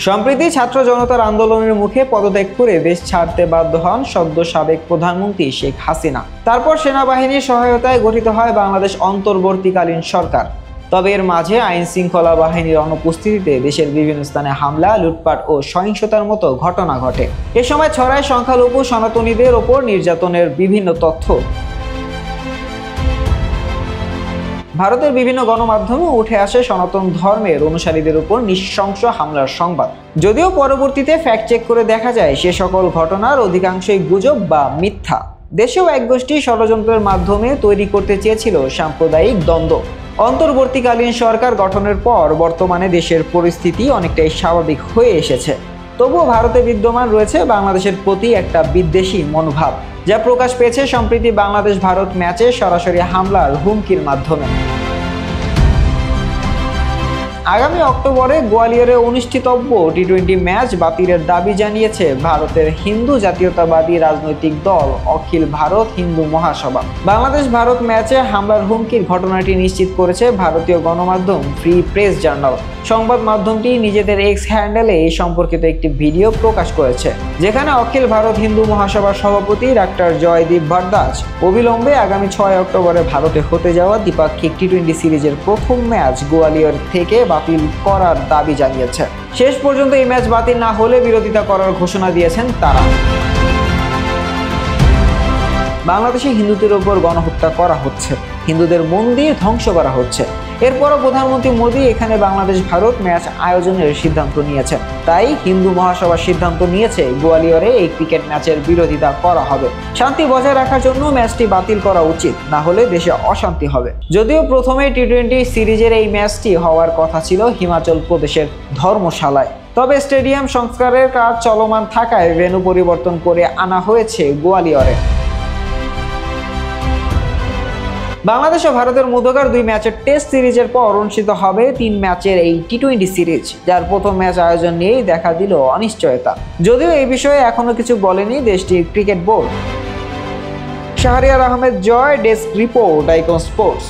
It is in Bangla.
সম্প্রতি ছাত্র জনতার আন্দোলনের মুখে পদত্যাগ করে দেশ ছাড়তে বাধ্য হন সদ্য সাবেক প্রধানমন্ত্রী শেখ হাসিনা। তারপর সেনাবাহিনীর সহায়তায় গঠিত হয় বাংলাদেশ অন্তর্বর্তীকালীন সরকার। তবে এর মাঝে আইন শৃঙ্খলা বাহিনীর অনুপস্থিতিতে দেশের বিভিন্ন স্থানে হামলা, লুটপাট ও সহিংসতার মতো ঘটনা ঘটে। এ সময় ছড়ায় সংখ্যালঘু সনাতনীদের ওপর নির্যাতনের বিভিন্ন তথ্য। ভারতের বিভিন্ন গণমাধ্যমে উঠে আসে সনাতন ধর্মের অনুসারীদের উপর নৃশংস হামলার সংবাদ। যদিও পরবর্তীতে ফ্যাক্ট চেক করে দেখা যায় সে সকল ঘটনার অধিকাংশই গুজব বা মিথ্যা। দেশেও এক গোষ্ঠী ষড়যন্ত্রের মাধ্যমে তৈরি করতে চেয়েছিল সাম্প্রদায়িক দ্বন্দ্ব। অন্তর্বর্তীকালীন সরকার গঠনের পর বর্তমানে দেশের পরিস্থিতি অনেকটাই স্বাভাবিক হয়ে এসেছে। তবুও ভারতে বিদ্যমান রয়েছে বাংলাদেশের প্রতি একটা বিদ্বেষী মনোভাব, যা প্রকাশ পেয়েছে সম্প্রতি বাংলাদেশ ভারত ম্যাচে সরাসরি হামলার হুমকির মাধ্যমে। আগামী অক্টোবরে গোয়ালিয়রে অনুষ্ঠিতব্য টি-20 ম্যাচ বাতিলের দাবি জানিয়েছে ভারতের হিন্দু জাতীয়তাবাদী রাজনৈতিক দল অখিল ভারত হিন্দু মহাসভা। বাংলাদেশ ভারত ম্যাচে হামলার হুমকির ঘটনাটি নিশ্চিত করেছে ভারতীয় গণমাধ্যম ফ্রি প্রেস জার্নাল। সংবাদ মাধ্যমটি নিজেদের এক্স হ্যান্ডেলে এই সম্পর্কিত একটি ভিডিও প্রকাশ করেছে, যেখানে অখিল ভারত হিন্দু মহাসভার সভাপতি ডাক্তার জয়দীপ ভরদ্বাজ অবিলম্বে আগামী 6 অক্টোবরে ভারতে হতে যাওয়া দ্বিপাক্ষিক টি-20 সিরিজের প্রথম ম্যাচ গোয়ালিয়র থেকে বাতিল করার দাবি জানিয়েছে। শেষ পর্যন্ত এই ম্যাচ বাতিল না হলে বিরোধিতা করার ঘোষণা দিয়েছেন তারা। বাংলাদেশে হিন্দুদের উপর গণহত্যা করা হচ্ছে, হিন্দুদের মন্দির ধ্বংস করা হচ্ছে। এরপরও প্রধানমন্ত্রী মোদী এখানে বাংলাদেশ ভারত ম্যাচ আয়োজনের সিদ্ধান্ত নিয়েছেন। তাই হিন্দু মহাসভা সিদ্ধান্ত নিয়েছে গোয়ালিয়রে এই ক্রিকেট ম্যাচের বিরোধিতা করা হবে। শান্তি বজায় রাখার জন্য ম্যাচটি বাতিল করা উচিত, না হলে দেশে অশান্তি হবে। যদিও প্রথমে টি-20 সিরিজের এই ম্যাচটি হওয়ার কথা ছিল হিমাচল প্রদেশের ধর্মশালায়, তবে স্টেডিয়াম সংস্কারের কাজ চলমান থাকায় ভেন্যু পরিবর্তন করে আনা হয়েছে গোয়ালিয়রে। বাংলাদেশ ও ভারতের মধ্যকার 2 ম্যাচের টেস্ট সিরিজের পর অনুষ্ঠিত হবে 3 ম্যাচের এই টি-20 সিরিজ, যার প্রথম ম্যাচ আয়োজন নিয়েই দেখা দিল অনিশ্চয়তা। যদিও এই বিষয়ে এখনো কিছু বলেনি দেশটির ক্রিকেট বোর্ড। শাহরিয়ার আহমেদ জয়, ডেস্ক রিপোর্ট, আইকন স্পোর্টস।